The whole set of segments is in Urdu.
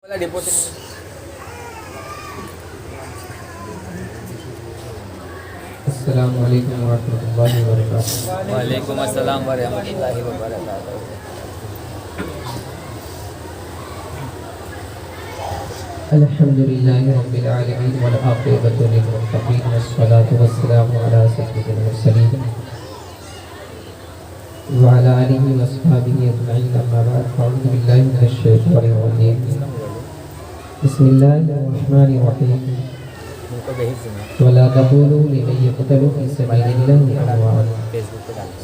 السلام علیکم ورحمۃ اللہ وبرکاتہ۔ وعلیکم السلام ورحمۃ اللہ وبرکاتہ۔ الحمد للہ رب العالمین والعاقبۃ للمتقین والصلاۃ والسلام علی سید المرسلین وعلی آلہ واصحابہ اجمعین، اما بعد فاعوذ باللہ من الشیطان الرجیم، بسم اللہ الرحمن الرحیم، ولا تقولوا لمن يقتل في سبيل الله أموات،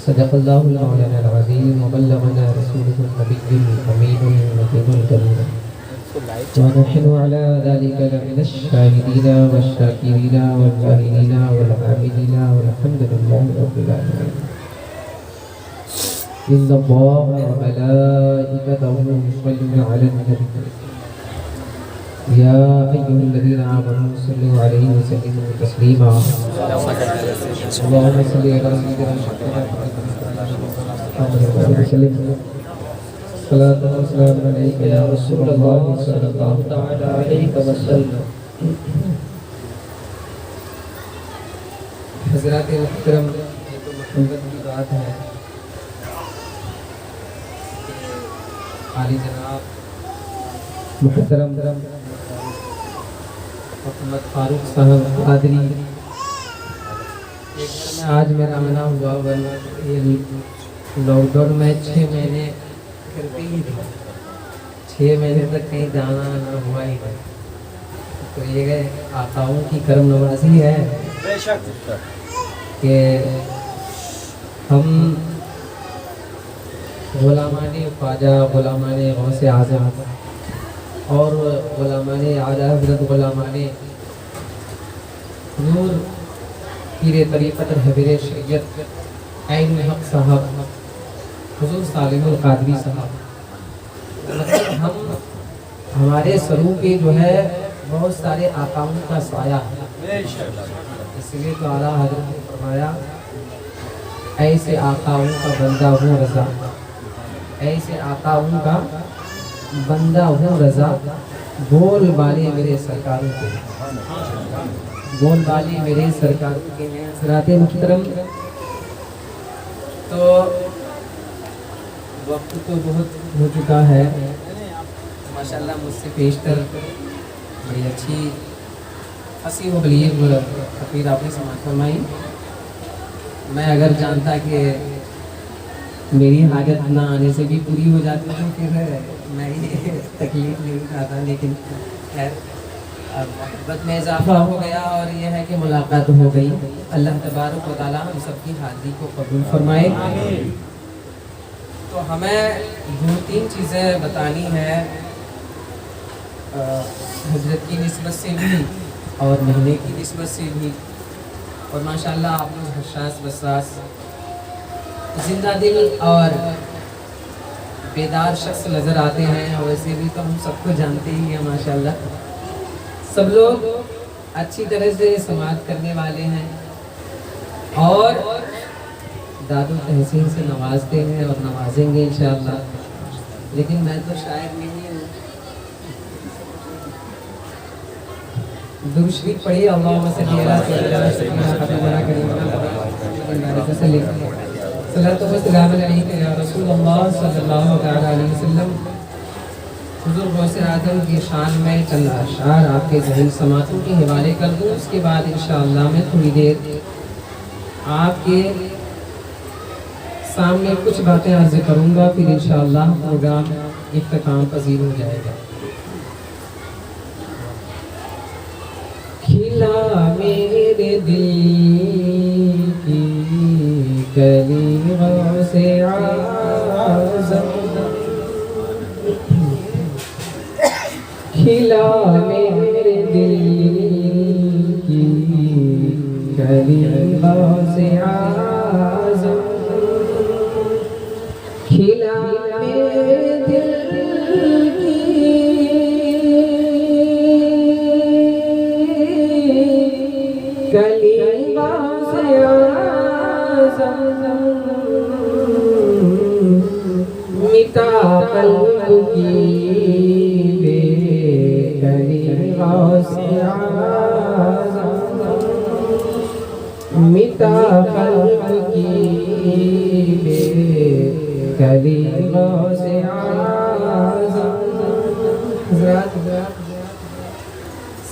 صدق الله المولانا العظيم وبلغنا رسوله النبي الأمين المتين الكريم، ونحن على ذلك لمن الشاهدين والشاكرين والجاهلين والعابدين والحمد لله رب العالمين. إن الله وملائكته يصلون على النبي يا أيها الذين آمنوا صلوا عليه وسلموا تسليما. اللهم صل على سيدنا محمد وسلم. صلاة وسلام عليك يا رسول الله صلى الله تعالى عليه وسلم. حضرات محترم، یہ تو محبت کی بات ہے، عالی جناب محترم محمد فاروق صاحب قادری ایک گھر میں آج میرا آنا ہوا، ورنہ یہ لاک ڈاؤن میں 6 مہینے گھر پہ ہی تھا، 6 مہینے تک کہیں جانا نہ ہوا ہی نہیں۔ تو یہ آقاؤں کی کرم نوازی ہے کہ ہم غلامان خواجہ، غلامان غوث اعظم اور غلامان اعلیٰ حضرت غلامان نور پیر طریقت رہبر شریعت عین حق صاحب حضور سالم القادری صاحب، ہم ہمارے سروں پہ جو ہے بہت سارے آقاؤں کا سایہ ہے، اس لیے تو اعلیٰ حضرت نے فرمایا ایسے آقاؤں کا بندہ ہوں رضا، ایسے آقاؤں کا بندہ ہوں رضا، بول بالے میرے سرکاروں کے، بول بالے میرے سرکاروں کے ہیں۔ حضرات محترم، تو وقت تو بہت ہو چکا ہے، ماشاءاللہ مجھ سے پیشتر بڑی اچھی فصیح و بلیغ تقریر آپ نے سماعت فرمائی۔ میں اگر جانتا کہ میری حاجت نہ آنے سے بھی پوری ہو جاتی تو پھر میں یہ تکلیف نہیں اٹھاتا، لیکن خیر محبت میں اضافہ ہو گیا اور یہ ہے کہ ملاقات ہو گئی۔ اللہ تبارک و تعالیٰ ہم سب کی حاضری کو قبول فرمائے۔ تو ہمیں 2-3 چیزیں بتانی ہے حضرت کی نسبت سے بھی اور مہینے کی نسبت سے بھی، اور ماشاءاللہ آپ لوگ حساس بساس زندہ دل اور بیدار شخص نظر آتے ہیں، اور ویسے بھی تو ہم سب کو جانتے ہی ہیں ماشاءاللہ، سب لوگ اچھی طرح سے سماعت کرنے والے ہیں اور داد و تحسین سے نوازتے ہیں اور نوازیں گے انشاءاللہ، لیکن میں تو شاعر نہیں ہوں۔ درود شریف پڑھیے، اللہم صلی علی سیدنا حبیبنا کریمنا محمد وسلم، صلاۃ و سلام علیک یا رسول اللہ صلی اللہ علیہ وسلم۔ حضور غوث اعظم کی شان میں چند اشعار آپ کے ذہن سماعتوں کے حوالے کر دوں، اس کے بعد انشاءاللہ میں تھوڑی دیر آپ کے سامنے کچھ باتیں عرض کروں گا، پھر انشاءاللہ پروگرام اختتام پذیر ہو جائے گا۔ کھلا میرے دل کی کلی غوث اعظم، کھلا میرے دل کی کلی غوث اعظم، کھلا میرے دل کی کلی غوث اعظم، مٹا قلب کی بے حضرات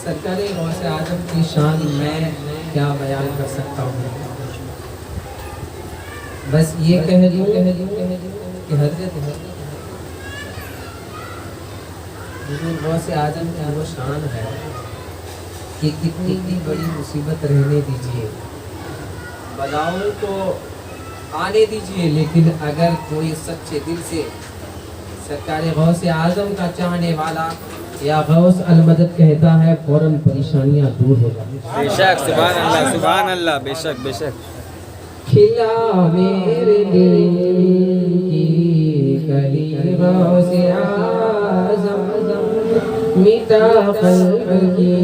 سرکار غوث اعظم کی شان میں کیا بیان کر سکتا ہوں؟ بس یہ کہہ دوں کہ حضرت حضور غوث اعظم کی وہ شان ہے کہ کتنی بڑی مصیبت رہنے دیجیے، بلاؤں کو آنے دیجیے، لیکن اگر کوئی سچے دل سے سرکار غوث اعظم کا چاہنے والا یا غوث المدد کہتا ہے، فوراً پریشانیاں دور ہو جاتی ہیں۔ بے شک، سبحان اللہ، بے شک بے شک۔ کھلا میرے دل کی کلی غوث اعظم، مٹا قلب کی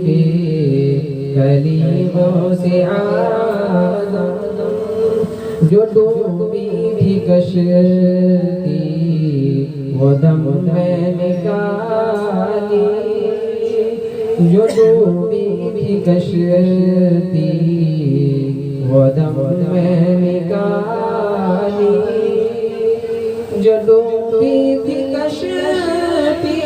بے کلی غوث اعظم، جو ڈوبی بھی کشتی وہ دم میں نکالی، جو ڈوبی بھی کشتی وہ دم میں نکالی، جو ڈوبی بھی کشتی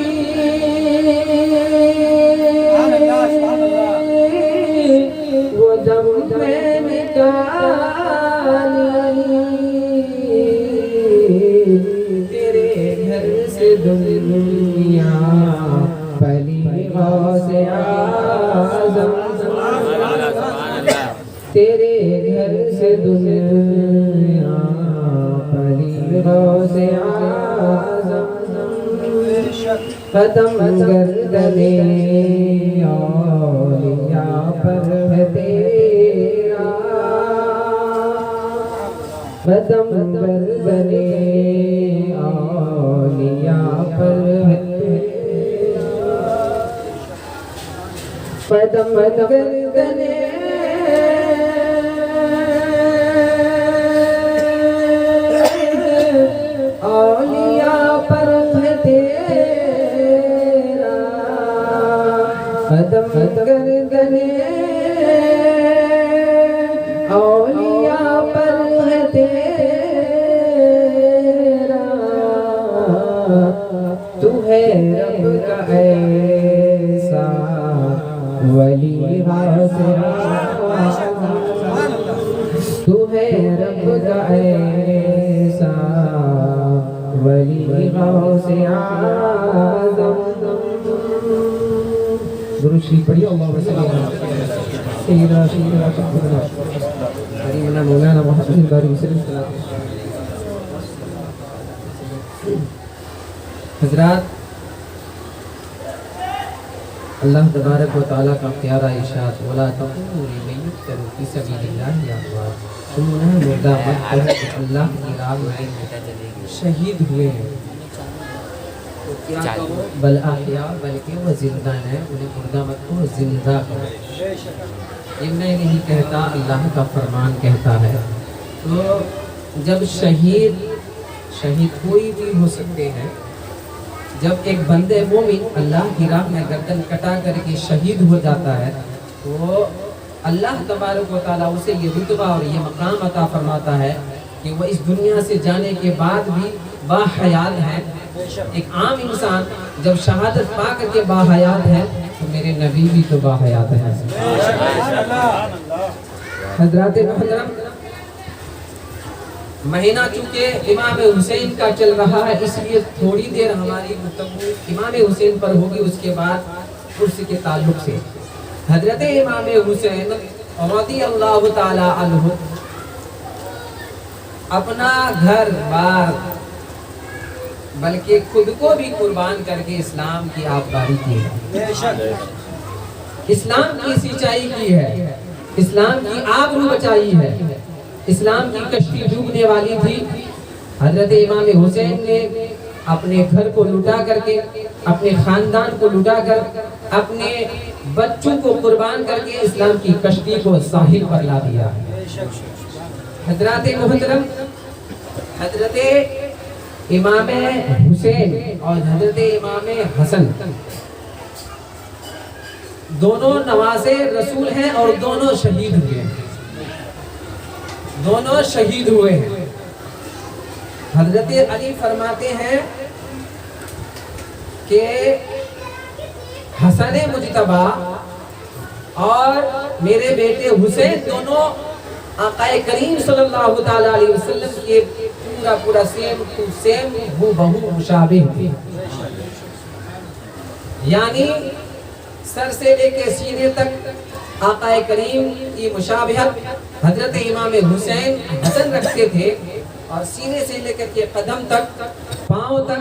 وہ دم میں نکالی، تیرے گھر سے دنیا پلی غوث اعظم، تیرے گھر سے دنیا پلی غوث اعظم، قدم گردنے اولیاء پر ہے تیرا، قدم گردنے اولیاء پر ہے تیرا، قدم گردنے اولیاء پر ہے تیرا، قدم گردنے اولیاء پر ہے تیرا، تو ہے رب کا ایسا ولی غوث اعظم، تو ہے رب کا ایسا ولی غوث اعظم۔ درود شریف پڑھیے، اللہم صلی علی سیدنا سیدنا مولانا محمد بارک وسلم۔ حضرات، اللہ تبارک و تعالیٰ کا پیارا ارشاد، وَلَا تَقُولُوا لِمَن يُقْتَلُ فِي سَبِيلِ اللَّهِ أَمْوَاتٌ، تم انہیں مردہ مت کہو کہ اللہ کی راہ میں شہید ہوئے ہیں، تو کیا کہو؟ بل احیاء، بلکہ وہ زندہ ہیں، انہیں مردہ مت کہو، زندہ کہو۔ یہ میں نہیں کہتا، اللہ کا فرمان کہتا ہے۔ تو جب شہید کوئی بھی ہو سکتے ہیں، جب ایک بندے مومن اللہ کی راہ میں گردن کٹا کر کے شہید ہو جاتا ہے، تو اللہ تبارک و تعالیٰ اسے یہ رتبہ اور یہ مقام عطا فرماتا ہے کہ وہ اس دنیا سے جانے کے بعد بھی باحیات ہے۔ ایک عام انسان جب شہادت پا کر کے باحیات ہے، تو میرے نبی بھی تو باحیات ہیں۔ حضرات محترم، مہینہ چونکہ امام حسین کا چل رہا ہے، اس لیے تھوڑی دیر ہماری گفتگو امام حسین پر ہوگی، اس کے بعد عرس کے تعلق سے۔ حضرت امام حسین رضی اللہ تعالی عنہ اپنا گھر بار بلکہ خود کو بھی قربان کر کے اسلام کی آبادی کی ہے، اسلام کی سینچائی کی ہے، اسلام کی آبرو بچائی ہے، اسلام کی کشتی ڈوبنے والی تھی۔ حضرت امام حسین نے اپنے گھر کو لٹا کر کے، اپنے خاندان کو لٹا کر، اپنے بچوں کو قربان کر کے اسلام کی کشتی کو ساحل پر لا دیا۔ حضرات محترم، حضرت امام حسین اور حضرت امام حسن دونوں نواسے رسول ہیں اور دونوں شہید ہوئے ہیں، دونوں شہید ہوئے ہیں۔ حضرت علی فرماتے ہیں کہ حسن مجتبی اور میرے بیٹے حسین دونوں آقا کریم صلی اللہ تعالی علیہ وسلم کے پورا سیم ٹو سیم ہو بہو مشابہ تھے، یعنی سر سے لے کے سینے تک آقا کریم کی مشابہت حضرت امام حسین حسن رکھتے تھے، اور سینے سے لے کر کے قدم تک، پاؤں تک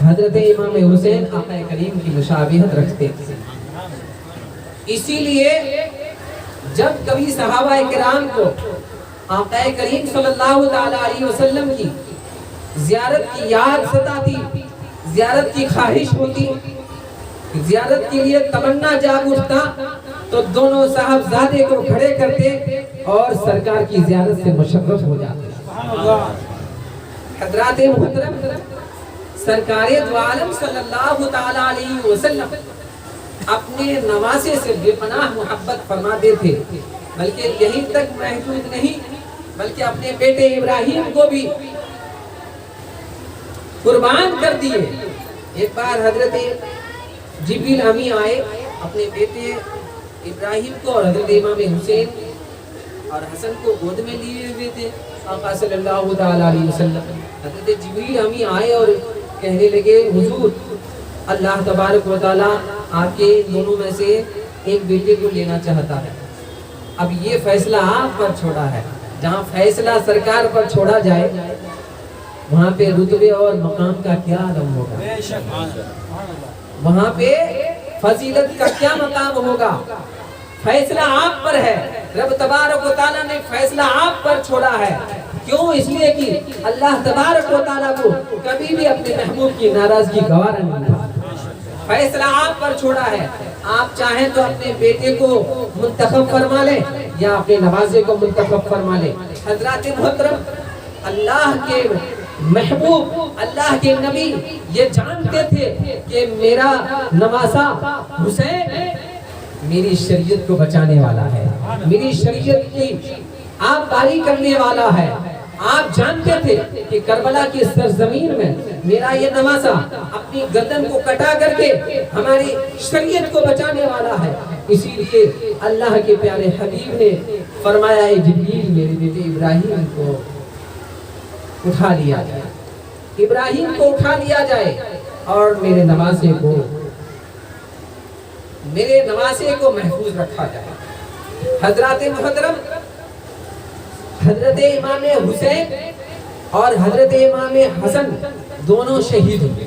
حضرت امام حسین آقا کریم کی مشابہت رکھتے تھے۔ اسی لیے جب کبھی صحابہ کرام کو آقا کریم صلی اللہ تعالی علیہ وسلم کی زیارت کی یاد ستاتی، زیارت کی خواہش ہوتی، زیارت کے لیے تمنا جاگ اٹھتا، تو دونوں صاحبزادے کو کھڑے کرتے اور سرکار کی زیارت سے مشرف ہو جاتے۔ حضرات محترم، سرکار دو عالم صلی اللہ تعالی علیہ وسلم اپنے نواسے سے بے پناہ محبت فرماتے تھے، بلکہ یہیں تک محدود نہیں، بلکہ اپنے بیٹے ابراہیم کو بھی قربان کر دیے۔ ایک بار حضرت جبریل امی آئے اپنے بیٹے ابراہیم کو اور حضرت امام حسین اور حسن کو گود میں لیے ہوئے تھے آقا صلی اللہ تعالی علیہ وسلم۔ حضرت جبریل امی آئے اور کہنے لگے، حضور اللہ تبارک و تعالی آپ کے دونوں میں سے ایک بیٹے کو لینا چاہتا ہے، اب یہ فیصلہ آپ پر چھوڑا ہے۔ جہاں فیصلہ سرکار پر چھوڑا جائے وہاں پہ رتبے اور مقام کا کیا عالم ہوگا، وہاں پہ فضیلت کا کیا مقام ہوگا۔ فیصلہ آپ پر ہے، رب تبارک و تعالیٰ نے فیصلہ آپ پر چھوڑا ہے۔ کیوں؟ اس لیے کہ اللہ تبارک و تعالیٰ کو کبھی بھی اپنے محبوب کی ناراضگی گوارا نہیں تھا۔ فیصلہ آپ پر چھوڑا ہے، آپ چاہیں تو اپنے بیٹے کو منتخب فرما لیں یا اپنے نوازے کو منتخب فرما لیں۔ حضرات محترم، اللہ کے محبوب، اللہ کے نبی یہ جانتے تھے کہ میرا نواسا حسین میری شریعت کو بچانے والا ہے، میری شریعت کی آپ باری کرنے والا ہے۔ آپ جانتے تھے کہ کربلا کی سرزمین میں میرا یہ نواسا اپنی گردن کو کٹا کر کے ہماری شریعت کو بچانے والا ہے۔ اسی لیے اللہ کے پیارے حبیب نے فرمایا، اے جبریل میرے بیٹے ابراہیم کو اٹھا لیا جائے، ابراہیم کو اٹھا لیا جائے اور میرے نواسے کو محفوظ رکھا جائے۔ حضرات محترم، حضرت امام حسین اور حضرت امام حسن دونوں شہید ہوئے۔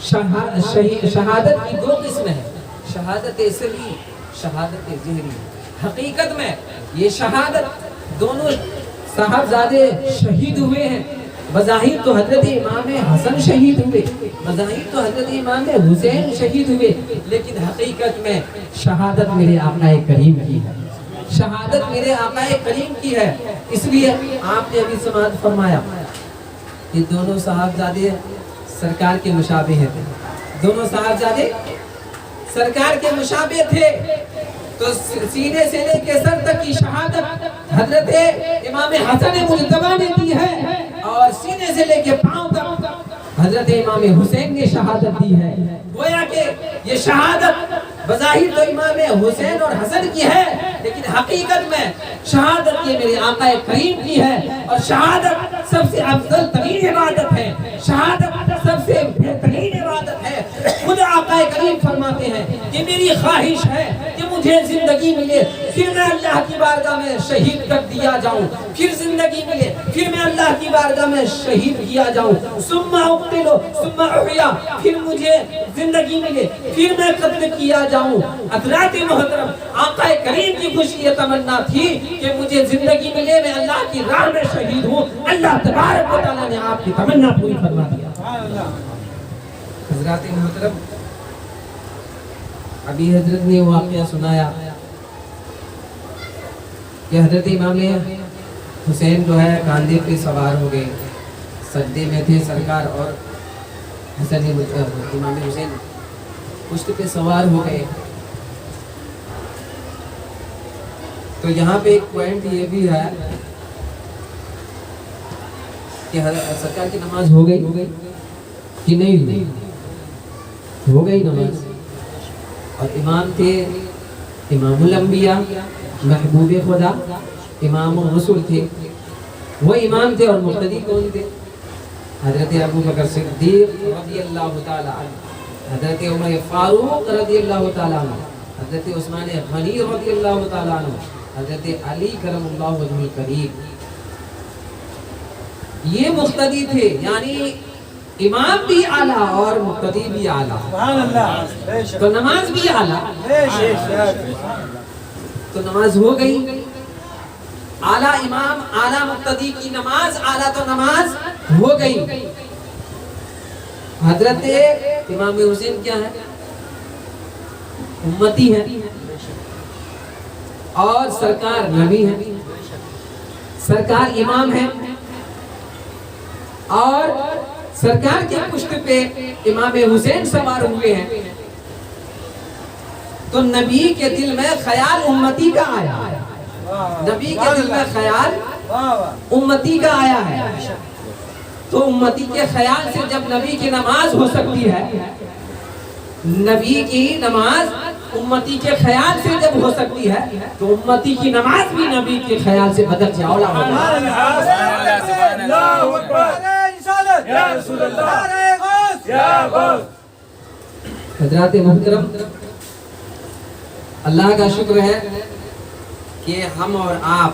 شہادت کی دو قسم ہیں، شہادت سری، شہادت ظہری۔ حقیقت میں یہ شہادت دونوں صاحبزادے شہید ہوئے ہیں۔ بظاہر تو حضرت امام حسن شہید ہوئے، بظاہر تو حضرت امام حسین شہید ہوئے، لیکن حقیقت میں شہادت میرے آقا کریم کی ہے، شہادت میرے آقا کریم کی ہے۔ اس لیے آپ نے ابھی سماعت فرمایا کہ دونوں صاحبزادے سرکار کے مشابہ تھے، دونوں صاحبزادے سرکار کے مشابہ تھے، تو سینے سے لے کے سر تک کی شہادت حضرت امام حسن مجتبی نے دی ہے، اور سینے سے لے کے پاؤں تک حضرت امام حسین نے شہادت دی ہے۔ گویا کہ یہ شہادت بظاہر تو امام حسین اور حسن کی ہے، لیکن حقیقت میں شہادت یہ میرے آقا کریم کی ہے، اور شہادت سب سے افضل ترین عبادت ہے، شہادت سب سے بہترین عبادت ہے۔ خود آقا کریم فرماتے ہیں کہ میری خواہش ہے کہ مجھے زندگی ملے، پھر میں اللہ کی بارگاہ میں شہید کر دیا جاؤں، پھر زندگی ملے، پھر میں اللہ کی بارگاہ میں شہید کیا جاؤں، ثم اقتل ثم احیا، پھر مجھے زندگی ملے، پھر میں قتل کیا جاؤں۔ حضرات محترم، آقا کریم کی خوشی یہ تمنا تھی کہ مجھے زندگی ملے، میں اللہ کی راہ میں شہید ہوں۔ اللہ تبارک و تعالیٰ نے آپ کی تمنا پوری فرما دیا۔ حضرات محترم، ابھی حضرت نے واقعہ سنایا کہ حضرت امام حسین جو ہے کاندھے پہ سوار ہو گئے، سجدے میں تھے سرکار، اور امام حسین پشت پہ سوار ہو گئے۔ تو یہاں پہ ایک پوائنٹ یہ بھی ہے کہ سرکار کی نماز ہو گئی کہ نہیں ہوئی؟ ہو گئی نماز. اور امام تھے امام الانبیاء محبوب خدا امام الرسل تھے. وہ امام تھے اور مقتدی کون تھے؟ حضرت ابو بکر صدیق رضی اللہ تعالی عنہ, حضرت عمر فاروق رضی اللہ تعالی عنہ, حضرت عثمان غنی رضی اللہ تعالی عنہ, حضرت علی کرم اللہ وجہ الکریم. یہ مقتدی تھے, یعنی امام بھی اعلیٰ اور مقتدی بھی اعلیٰ. سبحان اللہ. تو نماز بھی اعلیٰ. تو نماز ہو گئی. اعلیٰ امام اعلیٰ مقتدی کی نماز اعلیٰ, تو نماز ہو گئی. حضرت امام حسین کیا ہے؟ امتی ہے اور سرکار نبی ہے, سرکار امام ہے اور سرکار کے پشت پہ امام حسین سوار ہوئے ہیں. تو نبی کے دل میں خیال امتی کا آیا ہے, نبی کے دل میں خیال امتی کا آیا ہے. تو امتی کے خیال سے جب نبی کی نماز ہو سکتی ہے, نبی کی نماز امتی کے خیال سے جب ہو سکتی ہے, تو امتی کی نماز بھی نبی کے خیال سے بدل سے اولا ہو جائے. حضرات محترم, اللہ کا شکر ہے کہ ہم اور آپ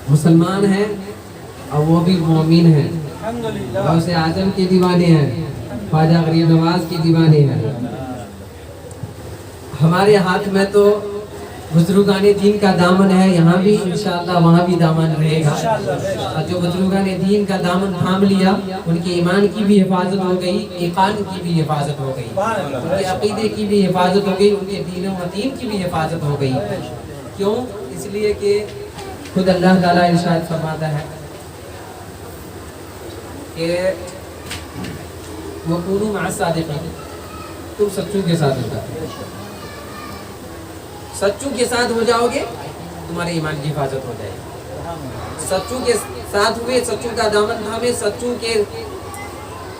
مسلمان ہیں اور وہ بھی مومن ہیں. غوث اعظم کے دیوانے ہیں, خواجہ غریب نواز کے دیوانے ہیں. ہمارے ہاتھ میں تو بزرگان دین کا دامن ہے, یہاں بھی انشاءاللہ وہاں بھی دامن رہے گا. اور جو بزرگان دین کا دامن تھام لیا, ان کے ایمان کی بھی حفاظت ہو گئی, ایقان کی بھی حفاظت ہو گئی, ان کے عقیدے کی بھی حفاظت ہو گئی, ان کے دین و دین کی بھی حفاظت ہو گئی. کیوں؟ اس لیے کہ خود اللہ تعالیٰ ارشاد فرماتا ہے کہ وَكُونُوا مَعَ الصَّادِقِينَ, تم سچوں کے ساتھ ہو جاؤ. سچوں کے ساتھ ہو جاؤ گے, تمہارے ایمان کی حفاظت ہو جائے گی. سچوں کے ساتھ ہوئے, سچوں کا دامن تھامے,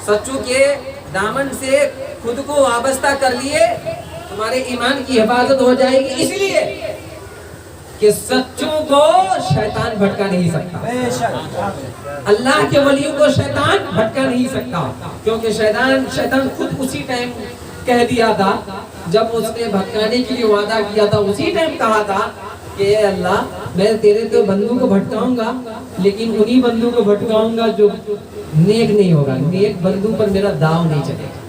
سچوں کے دامن سے خود کو وابستہ کر لیے, تمہارے ایمان کی حفاظت ہو جائے گی. اس لیے کہ سچوں کو شیطان بھٹکا نہیں سکتا, اللہ کے ولیوں کو شیطان بھٹکا نہیں سکتا. کیونکہ شیطان خود اسی ٹائم کہہ دیا تھا جب اس نے بھٹکانے کے لیے وعدہ کیا تھا, اسی ٹائم کہا تھا کہ اے اللہ, میں تیرے تو بندوں کو بھٹکاؤں گا, لیکن انہی بندوں کو بھٹکاؤں گا جو نیک نہیں ہوگا. نیک بندوں پر میرا داؤ نہیں چلے گا.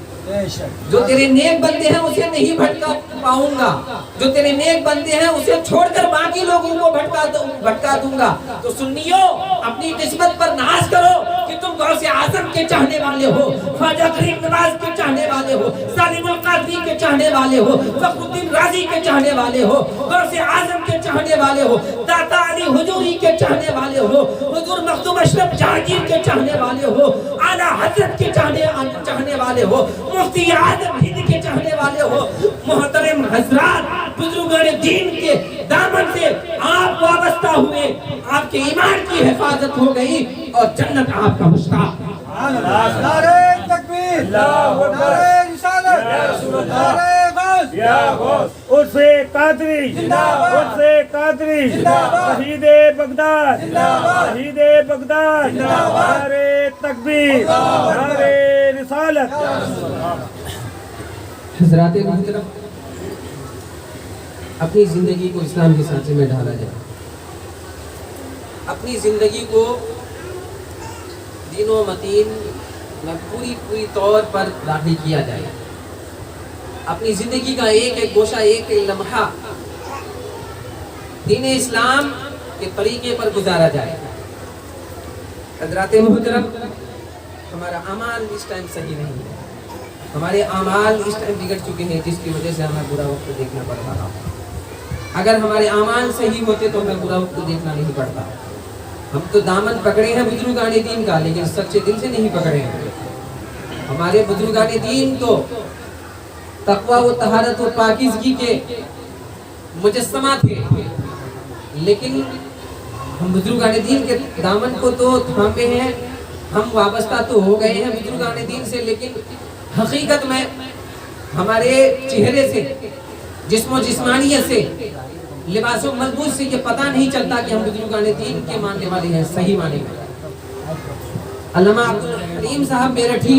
جو تیرے نیک بندے ہیں اسے نہیں بھٹکا پاؤں گا, جو تیرے نیک بندے ہیں اسے چھوڑ کر باقی لوگوں کو بھٹکا دوں گا. تو سنیو, اپنی قسمت پر ناز کرو کہ تم غوث اعظم کے چاہنے والے ہو, خواجہ غریب نواز کے چاہنے والے ہو, سالم القادری کے چاہنے والے ہو, فخر الدین رازی کے چاہنے والے ہو, غوث اعظم کے چاہنے والے ہو, داتا علی حجوری کے چاہنے والے ہو, حضور مخدوم اشرف جہانگیر کے چاہنے والے ہو, اعلیٰ حضرت کے چاہنے والے ہو, مفتی اعظم ہند کے چاہنے والے ہو. محترم حضرات, بزرگان دین کے دامن سے آپ وابستہ ہوئے, آپ کے ایمان کی حفاظت ہو گئی اور جنت آپ کا مشتاق. نعرہ تکبیر, نعرہ رسالت, نعرہ غوث, یا غوث, عرف قادری زندہ باد, عرف قادری زندہ باد, شہید بغداد زندہ باد, شہید بغداد زندہ باد, نعرہ تکبیر, نعرہ رسالت. حضرات محترم, اپنی زندگی کو اسلام کے سانچے میں ڈھالا جائے, اپنی زندگی کو دین و متین میں پوری طور پر داخل کیا جائے. اپنی زندگی کا ایک ایک گوشہ, ایک ایک لمحہ دین اسلام کے طریقے پر گزارا جائے. حضرات محترم, ہمارا اعمال اس ٹائم صحیح نہیں ہے, ہمارے اعمال اس ٹائم بگڑ چکے ہیں, جس کی وجہ سے ہمیں برا وقت دیکھنا پڑ رہا. اگر ہمارے اعمال صحیح ہوتے تو ہمیں برا وقت دیکھنا نہیں پڑتا. ہم تو دامن پکڑے ہیں بزرگان دین کا, لیکن سچے دل سے نہیں پکڑے ہیں. ہمارے بزرگان دین تو تقوی و طہارت و پاکیزگی کے مجسمہ تھے, لیکن ہم بزرگان دین کے دامن کو تو تھامے ہیں, ہم وابستہ تو ہو گئے ہیں بزرگان دین سے, لیکن حقیقت میں ہمارے چہرے سے، جسم و جسمانیت سے، لباس و ملبوس سے یہ پتہ نہیں چلتا کہ ہم بزرگان دین کے ماننے والے ہیں صحیح معنی میں۔ علامہ عبدالحلیم صاحب میرٹھی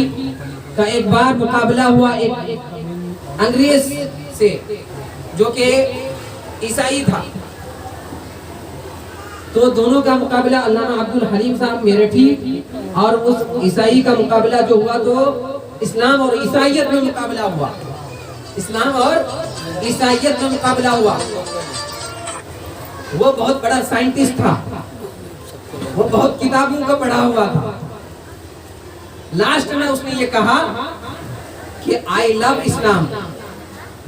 کا ایک بار مقابلہ ہوا ایک انگریز سے جو کہ عیسائی تھا، تو دونوں کا مقابلہ علامہ عبدالحلیم صاحب میرٹھی اور اس عیسائی کا مقابلہ جو ہوا تو اسلام اور عیسائیت میں مقابلہ ہوا، اسلام اور عیسائیت میں مقابلہ ہوا۔ وہ بہت بڑا سائنٹسٹ تھا، وہ بہت کتابوں کا پڑھا ہوا تھا۔ لاسٹ میں اس نے یہ کہا کہ I love Islam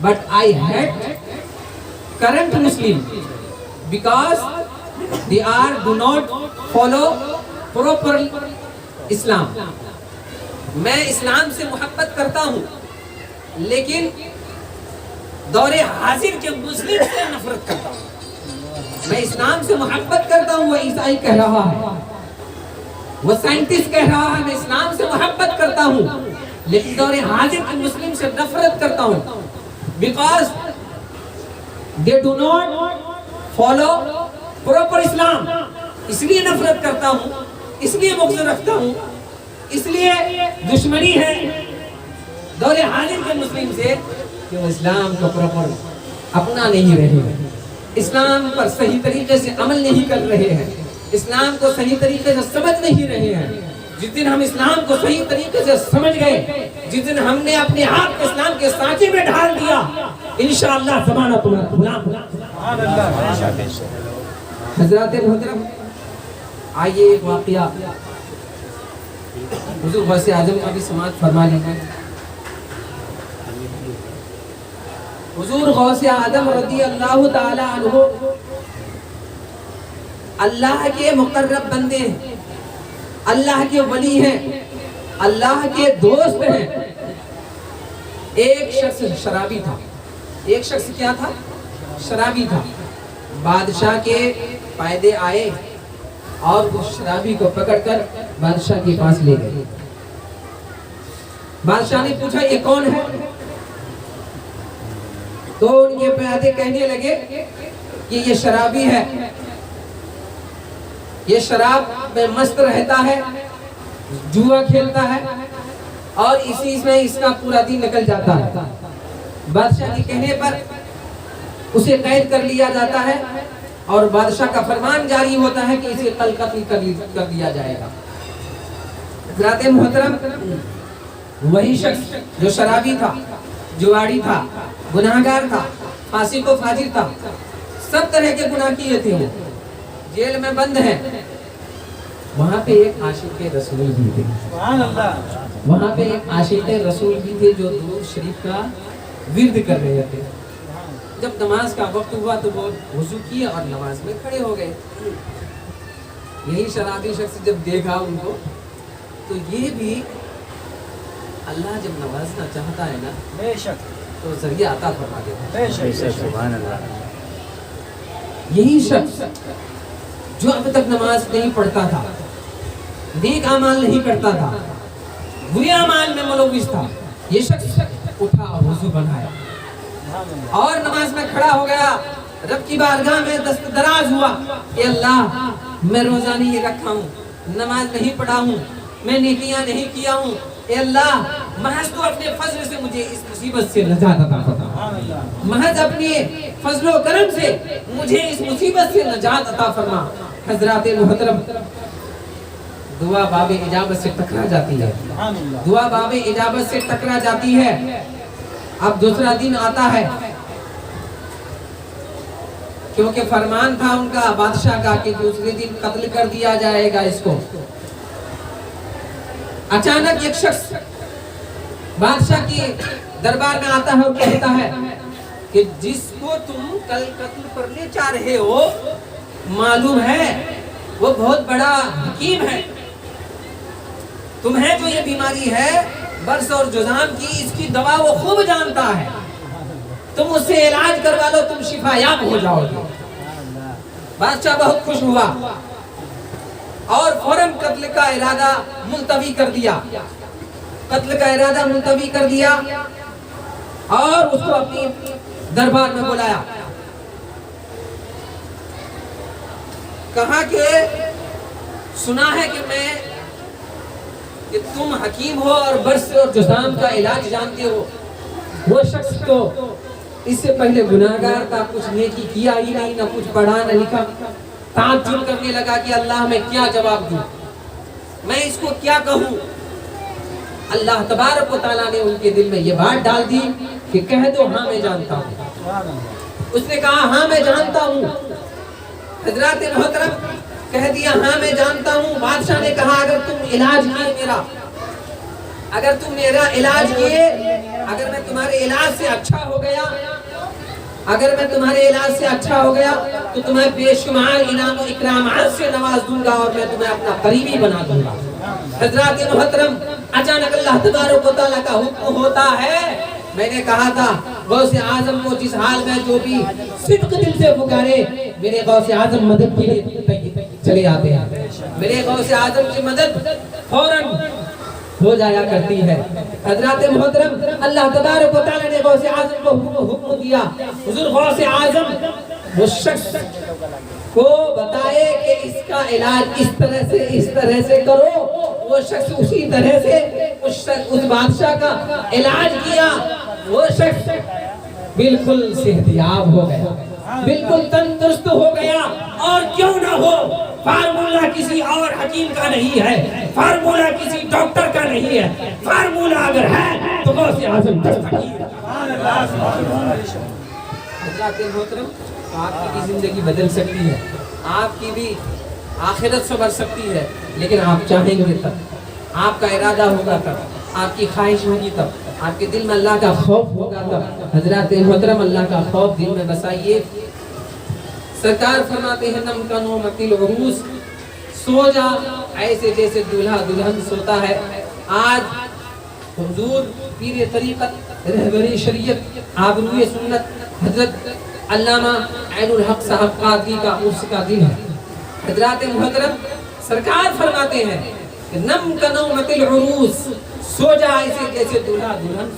but I hate current Muslim because they do not follow proper Islam۔ میں اسلام سے محبت کرتا ہوں لیکن دور حاضر کے مسلم سے نفرت کرتا ہوں۔ میں اسلام سے محبت کرتا ہوں، وہ عیسائی کہہ رہا ہے، وہ سائنٹسٹ کہہ رہا ہے میں اسلام سے محبت کرتا ہوں لیکن دور حاضر کے مسلم سے نفرت کرتا ہوں، because they do not follow proper Islam۔ اس لیے نفرت کرتا ہوں، اس لیے بغض رکھتا ہوں، اس لیے دشمنی ہے دور حاضر کے مسلم سے کہ وہ اسلام کو پراپر اپنا نہیں رہے ہیں، اسلام پر صحیح طریقے سے عمل نہیں کر رہے ہیں، اسلام کو صحیح طریقے سے سمجھ نہیں رہے ہیں۔ جس دن ہم اسلام کو صحیح طریقے سے سمجھ گئے، جس دن ہم نے اپنے آپ کو اسلام کے سانچے میں ڈھال دیا، انشاءاللہ زمانہ تمہارا غلام۔ حضرات محترم، آئیے ایک واقعہ حضور غوث اعظم کا بھی سماعت فرما لیجیے۔ حضور غوث اعظم رضی اللہ تعالی عنہ اللہ کے مقرب بندے ہیں، اللہ کے ولی ہیں، اللہ کے دوست ہیں۔ ایک شخص شرابی تھا، ایک شخص کیا تھا؟ شرابی تھا۔ بادشاہ کے فائدے آئے اور اس شرابی کو پکڑ کر بادشاہ کے پاس لے گئے۔ بادشاہ نے پوچھا یہ کون ہے؟ تو ان کے پیادے کہنے لگے کہ یہ شرابی ہے، یہ شراب میں مست رہتا ہے، جوا کھیلتا ہے اور اسی میں اس کا پورا دن نکل جاتا ہے۔ بادشاہ کے کہنے پر اسے قید کر لیا جاتا ہے اور بادشاہ کا فرمان جاری ہوتا ہے کہ اسے کل قتل کر دیا جائے گا۔ حضرات محترم، وہی شخص جو شرابی تھا، جواڑی تھا، گناہگار تھا، فاسق و فاجر تھا، سب طرح کے گناہ کیے تھے، وہ جیل میں بند ہے۔ وہاں پہ ایک عاشق رسول بھی تھے، وہاں پہ ایک عاشق رسول بھی تھے جو درود شریف کا ورد کر رہے تھے۔ جب نماز کا وقت ہوا تو وہ وضو کیے اور نماز میں کھڑے ہو گئے۔ یہی شرابی شخص جب دیکھا ان کو تو یہ بھی اللہ جب نوازنا چاہتا ہے نا بے شک تو ذریعہ عطا فرما دیتا ہے۔ بے شک، سبحان اللہ۔ یہی شخص جو اب تک نماز نہیں پڑھتا تھا، نیک اعمال نہیں کرتا تھا، برے اعمال میں ملوث تھا، یہ شخص اٹھا وضو بنایا اور نماز میں کھڑا ہو گیا، رب کی بارگاہ میں دست دراز ہوا کہ اللہ میں روزہ نہیں رکھا ہوں، نماز نہیں پڑھا ہوں، میں نیکیاں نہیں کیا ہوں، اے اللہ محض تو اپنے فضل سے مجھے اس مصیبت سے نجات عطا فرما، محض اپنے فضل و کرم سے مجھے اس مصیبت سے نجات عطا فرما۔ حضرات محترم، دعا باب اجابت سے ٹکرا جاتی ہے، دعا باب اجابت سے ٹکرا جاتی ہے۔ اب دوسرا دن آتا ہے کیونکہ فرمان تھا ان کا بادشاہ کا کہ دوسرے دن قتل کر دیا جائے گا اس کو۔ اچانک ایک شخص بادشاہ کی دربار میں آتا ہے اور کہتا ہے کہ جس کو تم کل قتل کرنے چاہ رہے ہو معلوم ہے وہ بہت بڑا حکیم ہے، تمہیں جو یہ بیماری ہے برس اور جذام کی، اس کی دوا وہ خوب جانتا ہے، تم اس سے علاج کروا لو، تم شفا یاب ہو جاؤ گے۔ بادشاہ بہت خوش ہوا اور فوراً قتل کا ارادہ ملتوی کر دیا، قتل کا ارادہ ملتوی کر دیا۔ اور اس کو اپنی دربار میں بلایا. کہا کہ سنا ہے کہ تم حکیم ہو اور برس اور جسام کا علاج جانتے ہو. وہ شخص تو اس سے پہلے گناہگار تھا، کچھ نیکی کیا ہی نہیں، نہ کچھ پڑھا نہ لکھا. تعجب کرنے لگا کہ اللہ میں کیا جواب دوں، میں اس کو کیا کہوں. اللہ تبارک و تعالیٰ نے ان کے دل میں یہ بات ڈال دی کہ کہہ دو ہاں میں جانتا ہوں. اس نے کہا ہاں میں جانتا ہوں. حضرات محترم کہہ دیا ہاں میں جانتا ہوں. بادشاہ نے کہا اگر تم علاج کیے میرا، اگر تم میرا علاج کیے، اگر میں تمہارے علاج سے اچھا ہو گیا، اگر میں تمہارے علاج سے اچھا ہو گیا تو تمہیں بے شمار انعام و اکرامات سے نواز دوں گا اور میں تمہیں اپنا قریبی بنا دوں گا. حضرات محترم اچانک اللہ تبارک و تعالیٰ کا حکم ہوتا ہے. میں نے کہا تھا غوث اعظم کو جس حال میں جو بھی صدق دل سے پکارے میرے غوث اعظم مدد کے لیے چلے آتے ہیں. میرے غوث اعظم کی مدد فوراً ہو جایا کرتی ہے. حضرات محترم اللہ تبارک و تعالیٰ نے غوث اعظم کو حکم دیا. حضور غوث اعظم وہ شخص کو بتائے کہ اس کا علاج اس طرح سے کرو. وہ شخص اسی طرح سے اس بادشاہ کا علاج کیا. وہ شخص بالکل صحتیاب ہو گیا، بالکل تندرست ہو گیا. اور کیوں نہ ہو، فارمولہ کسی اور حکیم کا نہیں ہے، فارمولہ کسی ڈاکٹر کا نہیں ہے. فارمولہ اگر ہے تو غوث اعظم دستگیر. حضرات محترم آپ کی بھی زندگی بدل سکتی ہے، آپ کی بھی آخرت سنور سکتی ہے، لیکن آپ چاہیں گے تب، آپ کا ارادہ ہوگا تب، آپ کی خواہش ہوگی تب، آپ کے دل میں اللہ کا خوف ہوگا تب. حضرات محترم اللہ کا خوف دل میں بسائیے. سرکار فرماتے ہیں نم کنو متل عروس، سو جا ایسے جیسے دولہا دلہن سوتا ہے. آج حضور پیر طریقت رہبر شریعت آبروئے سنت حضرت علامہ عین الحق صاحب قادری کا عرس کا دن ہے. حضرات محترم سرکار فرماتے ہیں کہ نم کنو متل عروس، سو جا ایسے جیسے دولہا دلہن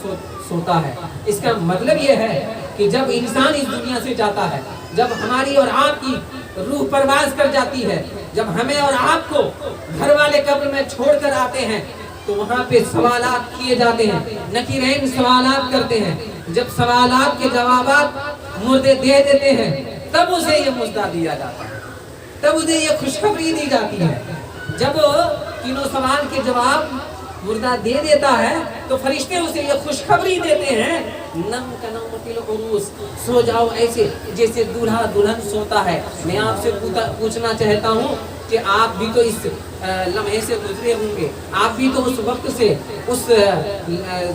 سوتا ہے. اس کا مطلب یہ ہے کہ جب انسان اس دنیا سے جاتا ہے، جب ہماری اور آپ کی روح پرواز کر جاتی ہے، جب ہمیں اور آپ کو گھر والے قبر میں چھوڑ کر آتے ہیں تو وہاں پہ سوالات کیے جاتے ہیں. نکیرین سوالات کرتے ہیں. جب سوالات کے جوابات مردے دے دیتے ہیں تب اسے یہ مژدہ دیا جاتا ہے، تب اسے یہ خوشخبری دی جاتی ہے. جب تینوں سوال کے جواب مردہ دے دیتا ہے تو فرشتے اسے یہ خوشخبری دیتے ہیں نم کنومتل عروس، سو جاؤ ایسے جیسے دولہا دلہن سوتا ہے. میں آپ سے پوچھنا چاہتا ہوں کہ آپ بھی تو اس لمحے سے گزرے ہوں گے، آپ بھی تو اس وقت سے اس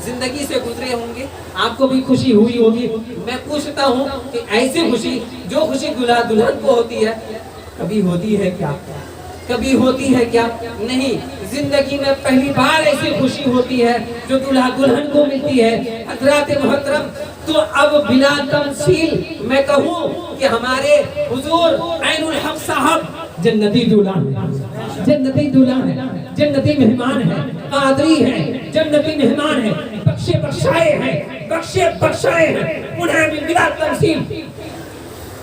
زندگی سے گزرے ہوں گے، آپ کو بھی خوشی ہوئی ہوگی. میں پوچھتا ہوں کہ ایسی خوشی جو خوشی دولہا دلہن کو ہوتی ہے کبھی ہوتی ہے کیا؟ کبھی ہوتی ہے کیا؟ نہیں. زندگی میں پہلی بار ایسی خوشی ہوتی ہے جو دولہا دلہن کو ملتی ہے. حضرات محترم تو اب بلا تمثیل میں کہوں کہ ہمارے حضور عین الحق صاحب جنتی دولہا ہیں، جنتی دولہا ہیں، جنتی مہمان ہیں، قادری ہیں، جنتی مہمان ہیں، بخشے بخشائے ہیں، بخشے بخشائے ہیں. انہیں بھی بلا تمثیل،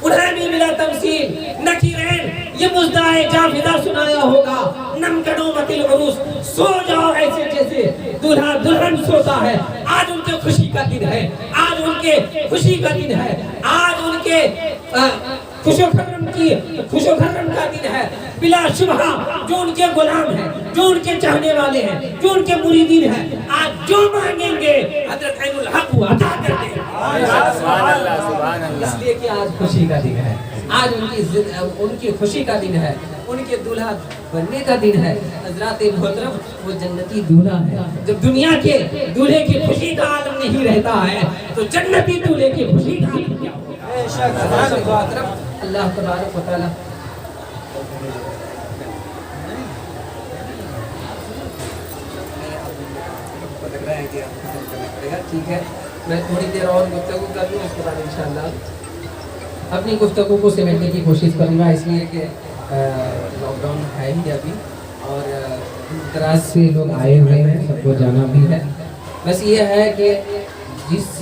انہیں بھی بلا تمثیل نکیرین یہ مژدہ جاویدہ سنایا ہوگا. نم کنومتل عروس، سو جاؤ ایسے جیسے دولہا دلہن سوتا ہے. آج ان کے خوشی کا دن ہے، آج ان کے خوشی کا دن ہے، آج ان کے خوش و خرم کا دن ہے. بلا شبہ جو ان کے غلام ہیں، جو ان کے چاہنے والے ہیں، جو ان کے مریدین ہیں، آج جو مانگیں گے حضرت عین الحق وہ عطا کر دیں. سبحان اللہ سبحان اللہ. اس لیے کہ آج خوشی کا دن ہے، آج ان کی خوشی کا دن ہے، ان کے دولہا بننے کا دن ہے. حضرات محترم وہ جنتی دولہا ہے. جب دنیا کے دولہے کی خوشی کا عالم نہیں رہتا ہے تو جنتی دولہے کی خوشی کا عالم کیا ہوگا؟ اللہ تبارک و تعالی ٹھیک ہے. میں تھوڑی دیر اور گفتگو کر لوں، اس کے بعد انشاءاللہ اپنی گفتگو کو سمیٹنے کی کوشش کروں گا، اس لیے کہ لاک ڈاؤن ہے ہی ابھی اور دراز سے لوگ آئے ہوئے ہیں، سب کو جانا بھی ہے. بس یہ ہے کہ جس